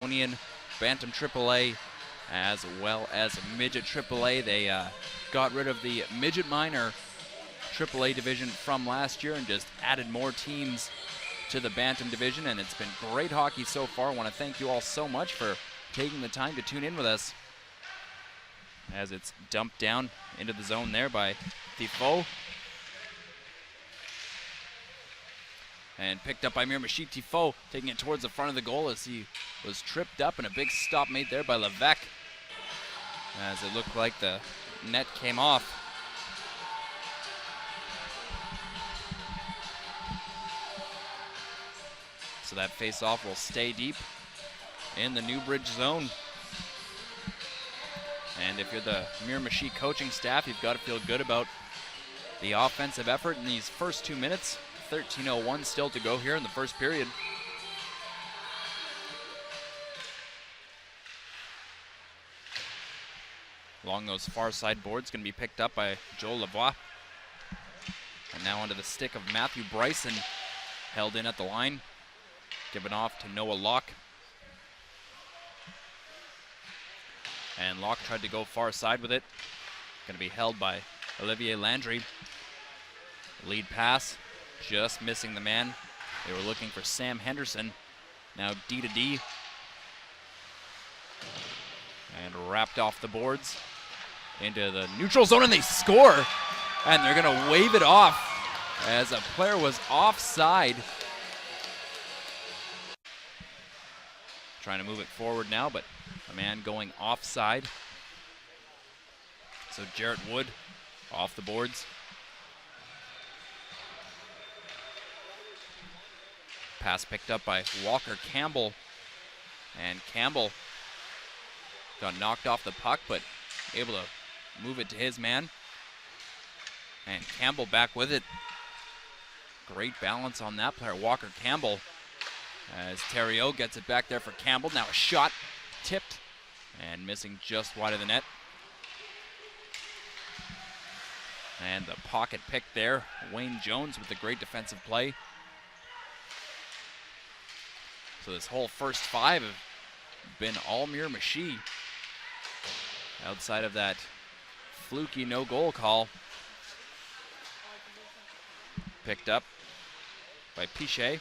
MONCTONIAN, Bantam AAA, as well as Midget AAA. They got rid of the Midget Minor AAA division from last year and just added more teams to the Bantam division, and it's been great hockey so far. I want to thank you all so much for taking the time to tune in with us as it's dumped down into the zone there by Tifo. And picked up by MIRAMICHI. Tifo taking it towards the front of the goal as he was tripped up, and a big stop made there by Levesque as it looked like the net came off. So that face-off will stay deep in the Newbridge zone. And if you're the MIRAMICHI coaching staff, you've got to feel good about the offensive effort in these first 2 minutes. 13:01 still to go here in the first period. Along those far side boards, going to be picked up by Joel Lavoie. And now onto the stick of Matthew Bryson, held in at the line. Given off to Noah Locke. And Locke tried to go far side with it. Going to be held by Olivier Landry. Lead pass, just missing the man. They were looking for Sam Henderson. Now D to D. And wrapped off the boards into the neutral zone, and they score. And they're going to wave it off as a player was offside. Trying to move it forward now, but a man going offside. So Jarret Wood off the boards. Pass picked up by Walker Campbell. And Campbell got knocked off the puck, but able to move it to his man. And Campbell back with it. Great balance on that player, Walker Campbell. As Theriault gets it back there for Campbell. Now a shot tipped and missing just wide of the net. And the pocket pick there. Wayne Jones with the great defensive play. So this whole first five have been all MIRAMICHI. Outside of that fluky no-goal call. Picked up by Pichet.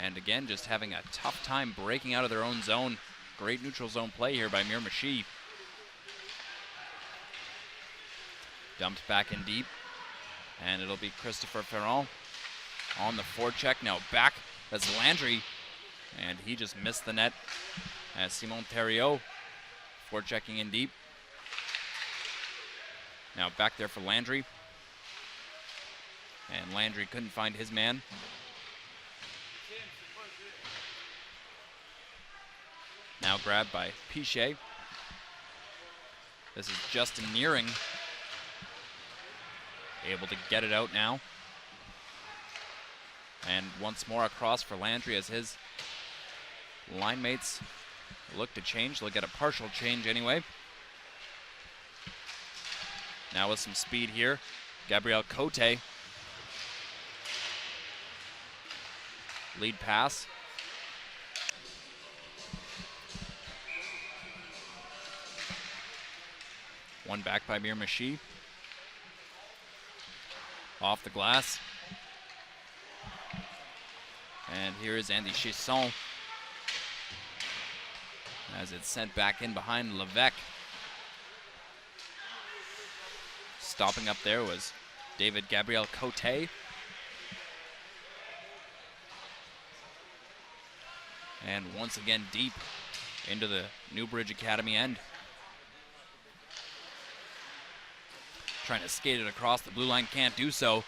And again, just having a tough time breaking out of their own zone. Great neutral zone play here by MIRAMICHI. Dumped back in deep. And it'll be Christopher Ferrand on the forecheck. Now back as Landry. And he just missed the net as Simon Theriault forechecking in deep. Now back there for Landry. And Landry couldn't find his man. Now grabbed by Pichet. This is Justin Nearing. Able to get it out now. And once more across for Landry as his line mates look to change. They'll get a partial change anyway. Now with some speed here, Gabriel Cote. Lead pass. One back by MIRAMICHI. Off the glass. And here is Andy Chesson as it's sent back in behind Levesque. Stopping up there was David Gabriel Cote. And once again deep into the Newbridge Academy end. Trying to skate it across the blue line, can't do so.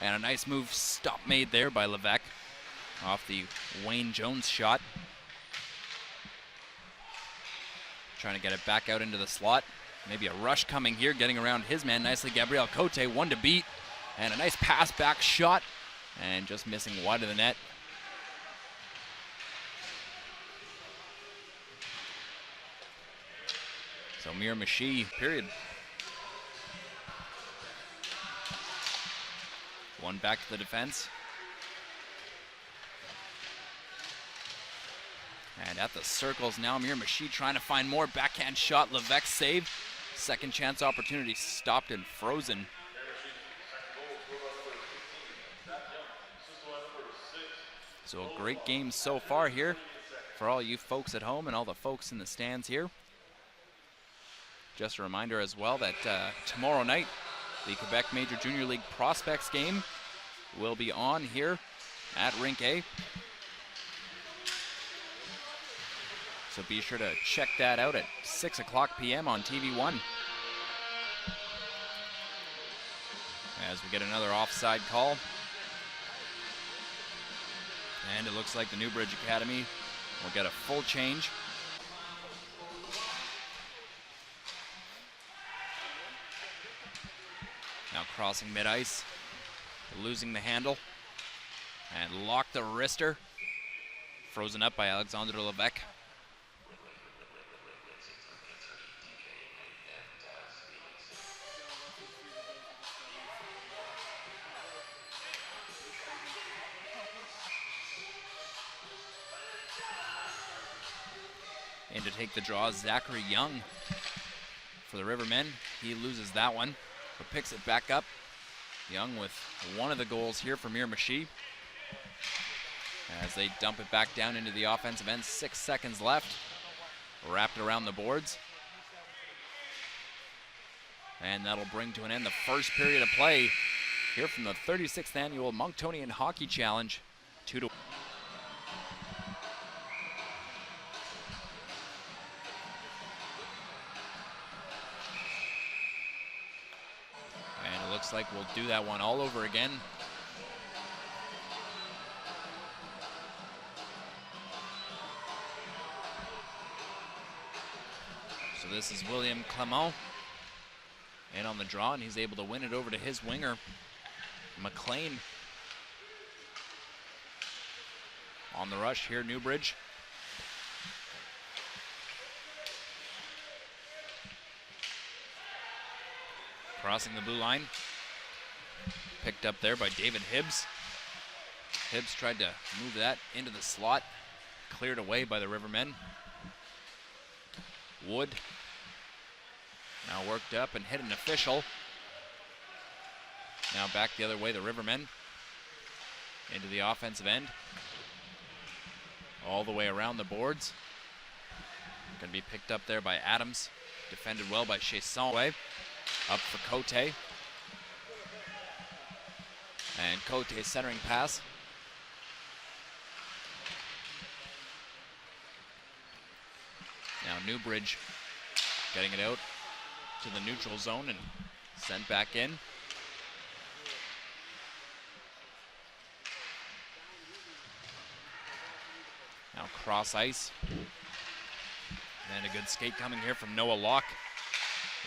And a nice move stop made there by Levesque off the Wayne Jones shot. Trying to get it back out into the slot. Maybe a rush coming here, getting around his man nicely. Gabriel Cote, one to beat. And a nice pass back shot. And just missing wide of the net. So MIRAMICHI, period. One back to the defense. And at the circles now, MIRAMICHI trying to find more. Backhand shot, Levesque save. Second chance opportunity stopped and frozen. So a great game so far here for all you folks at home and all the folks in the stands here. Just a reminder as well that tomorrow night, the Quebec Major Junior League Prospects game will be on here at Rink A. So be sure to check that out at 6 o'clock p.m. on TV1. As we get another offside call. And it looks like the Newbridge Academy will get a full change. Now crossing mid-ice, losing the handle, and locked the wrister. Frozen up by Alexandre Levesque. In to take the draw, Zachary Young for the Rivermen. He loses that one, but picks it back up. Young with one of the goals here for MIRAMICHI. As they dump it back down into the offensive end, 6 seconds left. Wrapped around the boards. And that'll bring to an end the first period of play here from the 36th annual MONCTONIAN Hockey Challenge. 2-1. Looks like we'll do that one all over again. So this is William Clement in on the draw, and he's able to win it over to his winger, McLean. On the rush here, Newbridge. Crossing the blue line. Picked up there by David Hibbs. Hibbs tried to move that into the slot. Cleared away by the Rivermen. Wood now worked up and hit an official. Now back the other way, the Rivermen into the offensive end. All the way around the boards. Going to be picked up there by Adams. Defended well by Chasson. Up for Cote. And Cote centering pass. Now Newbridge getting it out to the neutral zone and sent back in. Now cross ice. And a good skate coming here from Noah Locke.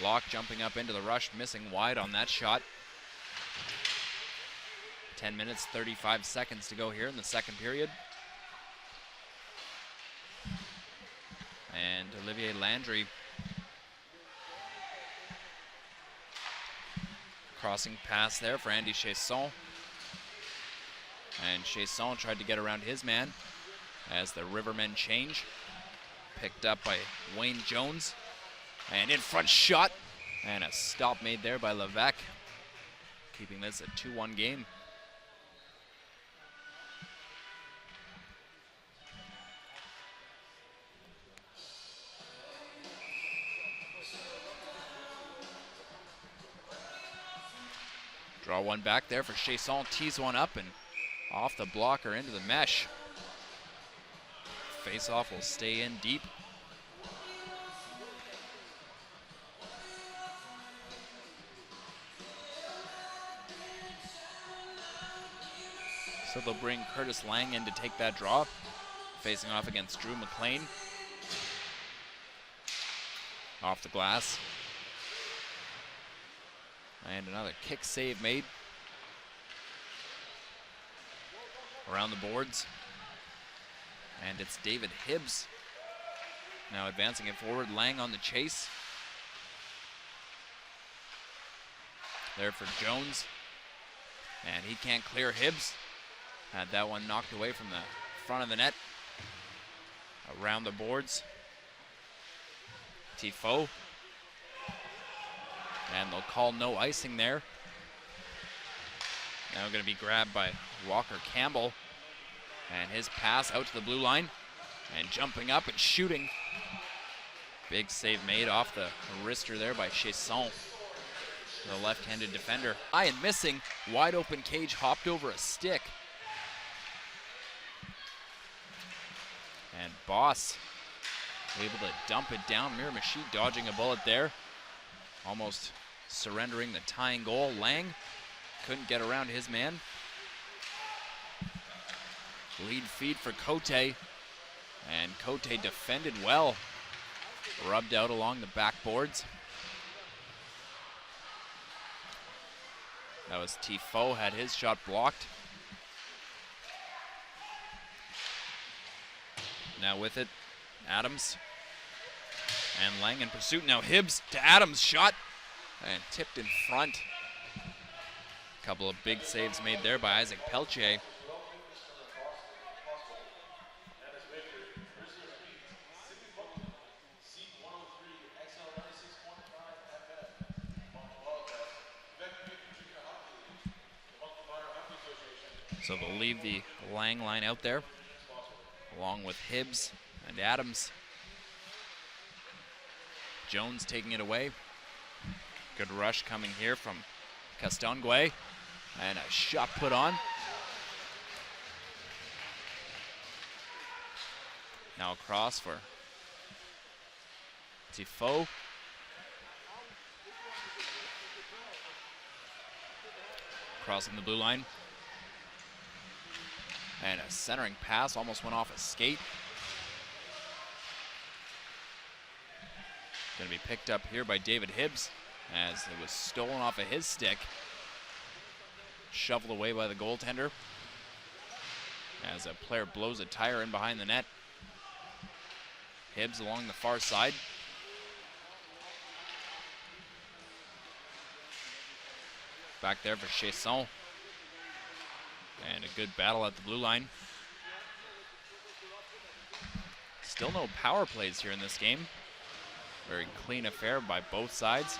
Locke jumping up into the rush, missing wide on that shot. 10 minutes, 35 seconds to go here in the second period. And Olivier Landry crossing pass there for Andy Chasson. And Chasson tried to get around his man as the Rivermen change. Picked up by Wayne Jones. And in front shot. And a stop made there by Levesque. Keeping this a 2-1 game. Draw one back there for Chasson. Tees one up and off the blocker into the mesh. Face-off will stay in deep. So they'll bring Curtis Lang in to take that draw. Facing off against Drew McLean. Off the glass. And another kick save made. Around the boards. And it's David Hibbs now advancing it forward. Lang on the chase. There for Jones. And he can't clear Hibbs. Had that one knocked away from the front of the net. Around the boards. Tifo. And they'll call no icing there. Now going to be grabbed by Walker Campbell. And his pass out to the blue line. And jumping up and shooting. Big save made off the wrister there by Chesson, the left-handed defender. And missing. Wide open cage, hopped over a stick. And Boss able to dump it down. MIRAMICHI dodging a bullet there. Almost surrendering the tying goal. Lang couldn't get around his man. Lead feed for Cote. And Cote defended well. Rubbed out along the backboards. That was Tifo, had his shot blocked. Now with it, Adams. And Lang in pursuit. Now Hibbs to Adams, shot. And tipped in front. Couple of big saves made there by Isaac Peltier. So they'll leave the Lang line out there, along with Hibbs and Adams. Jones taking it away. Good rush coming here from Castonguay. And a shot put on. Now across for Tifo. Crossing the blue line. And a centering pass almost went off a skate. Going to be picked up here by David Hibbs as it was stolen off of his stick. Shoveled away by the goaltender as a player blows a tire in behind the net. Hibbs along the far side. Back there for Chesson. And a good battle at the blue line. Still no power plays here in this game. Very clean affair by both sides.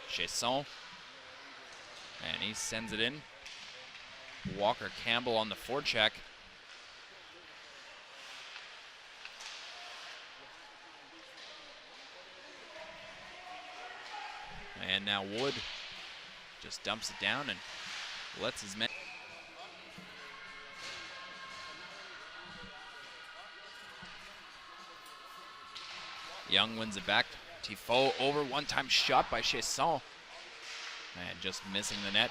Chesson. And he sends it in. Walker Campbell on the forecheck. And now Wood just dumps it down and lets his men. Young wins it back. Tifo over, one-time shot by Chesson. And just missing the net.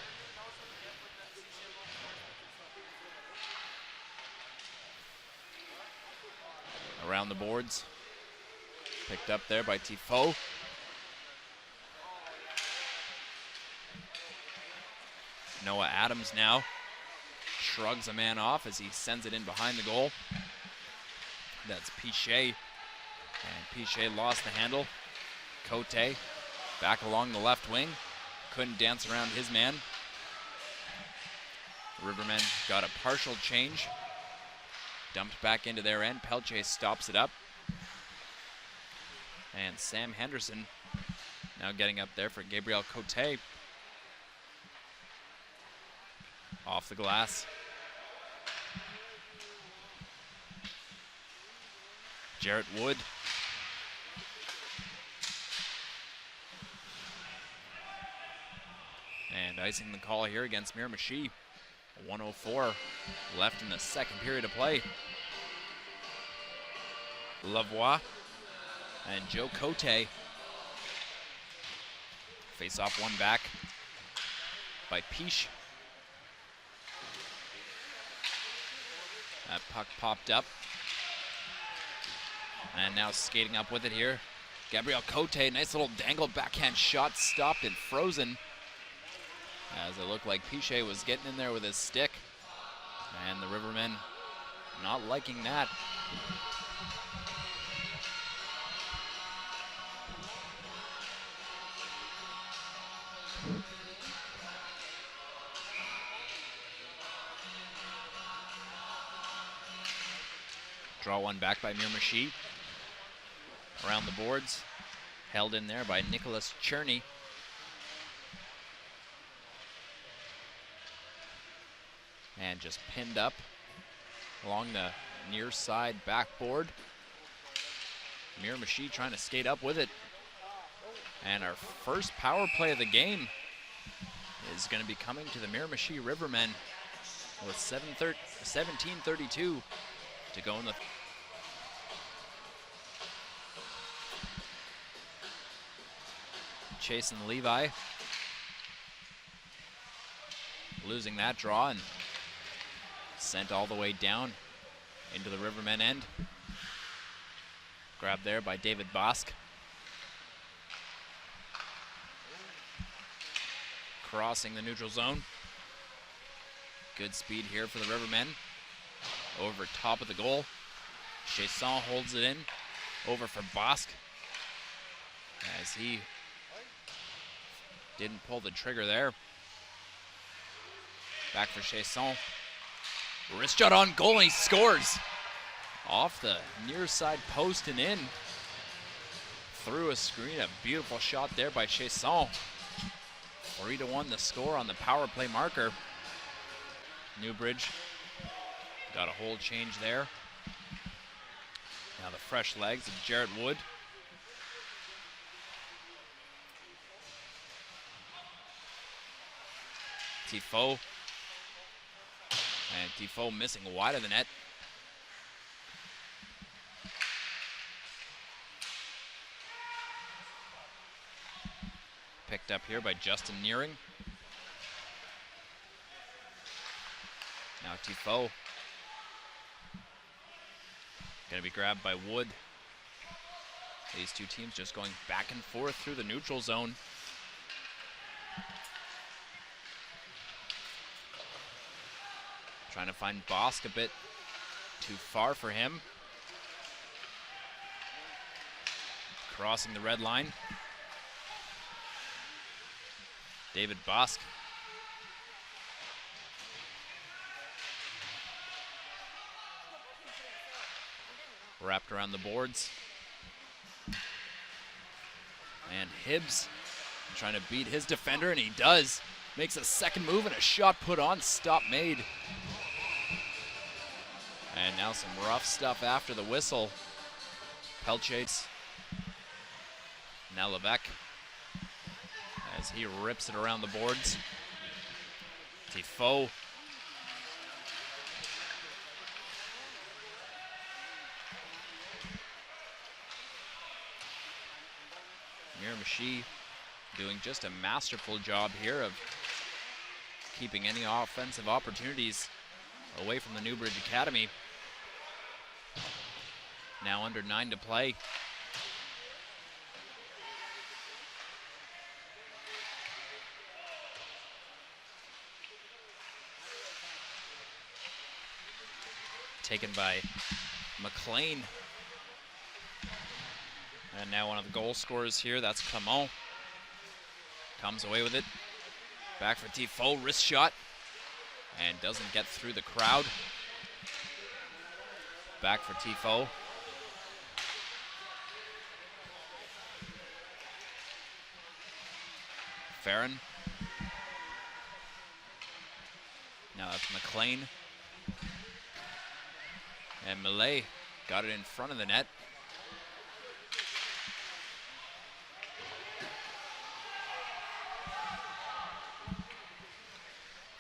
Around the boards. Picked up there by Tifo. Noah Adams now shrugs a man off as he sends it in behind the goal. That's Pichet. And Pichet lost the handle. Cote back along the left wing. Couldn't dance around his man. Rivermen got a partial change. Dumped back into their end. Peltier stops it up. And Sam Henderson now getting up there for Gabriel Cote. Off the glass. Jarret Wood. And icing the call here against MIRAMICHI. 1:04 left in the second period of play. Lavoie and Joe Cote face off one back by Piche. That puck popped up. And now skating up with it here. Gabriel Cote, nice little dangle backhand shot, stopped and frozen. As it looked like Pichet was getting in there with his stick. And the Rivermen not liking that. Draw one back by MIRAMICHI. Around the boards. Held in there by Nicholas Cherney. And just pinned up along the near side backboard. MIRAMICHI trying to skate up with it. And our first power play of the game is going to be coming to the MIRAMICHI Rivermen with 17:32 to go in the Chasing Levi. Losing that draw and sent all the way down into the Rivermen end. Grabbed there by David Bosk. Crossing the neutral zone. Good speed here for the Rivermen. Over top of the goal. Chasson holds it in. Over for Bosk. As he didn't pull the trigger there. Back for Chasson. Wrist shot on goal and he scores. Off the near side post and in. Through a screen, a beautiful shot there by Chasson. 3-1 the score on the power play marker. Newbridge got a hold change there. Now the fresh legs of Jarret Wood. Tifo. And Tifo missing wide of the net. Picked up here by Justin Nearing. Now Tifo. Gonna be grabbed by Wood. These two teams just going back and forth through the neutral zone. Trying to find Bosk a bit too far for him. Crossing the red line. David Bosk. Wrapped around the boards. And Hibbs trying to beat his defender, and he does. Makes a second move and a shot put on, stop made. And now some rough stuff after the whistle. Pelchates. Now Levesque as he rips it around the boards. Tifo. MIRAMICHI doing just a masterful job here of keeping any offensive opportunities away from the Newbridge Academy. Now under 9 to play. Taken by McLean. And now one of the goal scorers here, that's Clement. Comes away with it. Back for Tifo, wrist shot. And doesn't get through the crowd. Back for Tifo. Farron. Now that's McLean. And Millet got it in front of the net.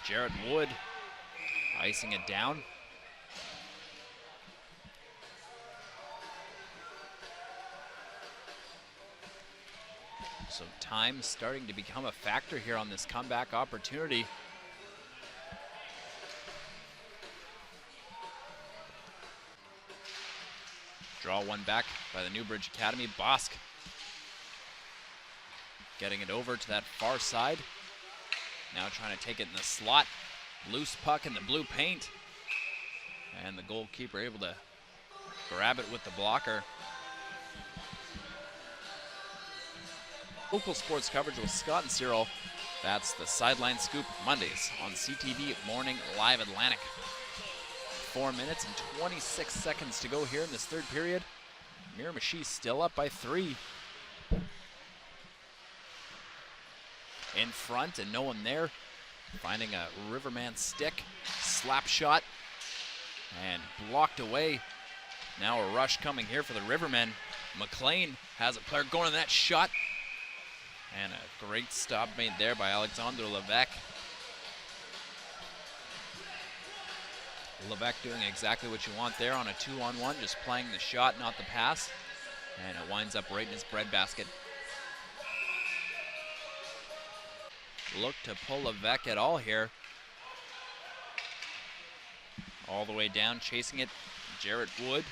Jarret Wood icing it down. So time starting to become a factor here on this comeback opportunity. Draw one back by the Newbridge Academy. Bosk getting it over to that far side. Now trying to take it in the slot. Loose puck in the blue paint. And the goalkeeper able to grab it with the blocker. Local sports coverage with Scott and Cyril. That's the Sideline Scoop Mondays on CTV Morning Live Atlantic. 4 minutes and 26 seconds to go here in this third period. Miramichi still up by 3. In front and no one there. Finding a Riverman stick, slap shot, and blocked away. Now a rush coming here for the Rivermen. McLean has a player going to that shot. And a great stop made there by Alexander Levesque. Levesque doing exactly what you want there on a 2-on-1, just playing the shot, not the pass. And it winds up right in his breadbasket. Look to pull Levesque at all here. All the way down, chasing it, Jarret Wood.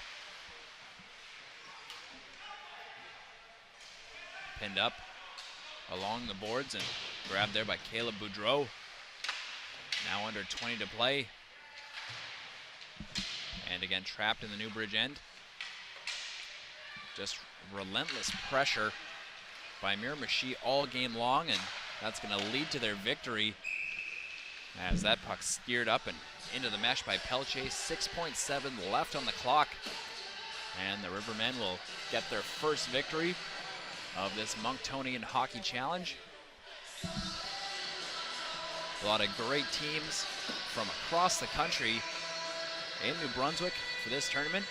Pinned up along the boards and grabbed there by Caleb Boudreau. Now under 20 to play. And again, trapped in the Newbridge end. Just relentless pressure by Miramichi all game long, and that's going to lead to their victory as that puck steered up and into the mesh by Pelche. 6.7 left on the clock, and the Rivermen will get their first victory of this Monktonian Hockey Challenge. A lot of great teams from across the country in New Brunswick for this tournament.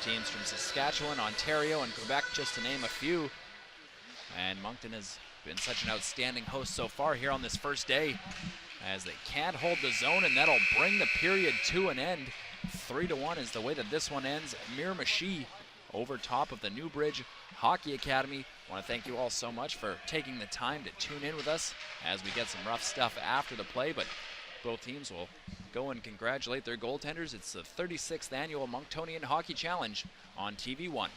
Teams from Saskatchewan, Ontario, and Quebec, just to name a few. And Moncton has been such an outstanding host so far here on this first day, as they can't hold the zone, and that'll bring the period to an end. 3-1 is the way that this one ends. Miramichi over top of the Newbridge Hockey Academy. I want to thank you all so much for taking the time to tune in with us as we get some rough stuff after the play, but both teams will go and congratulate their goaltenders. It's the 36th annual Monktonian Hockey Challenge on TV1.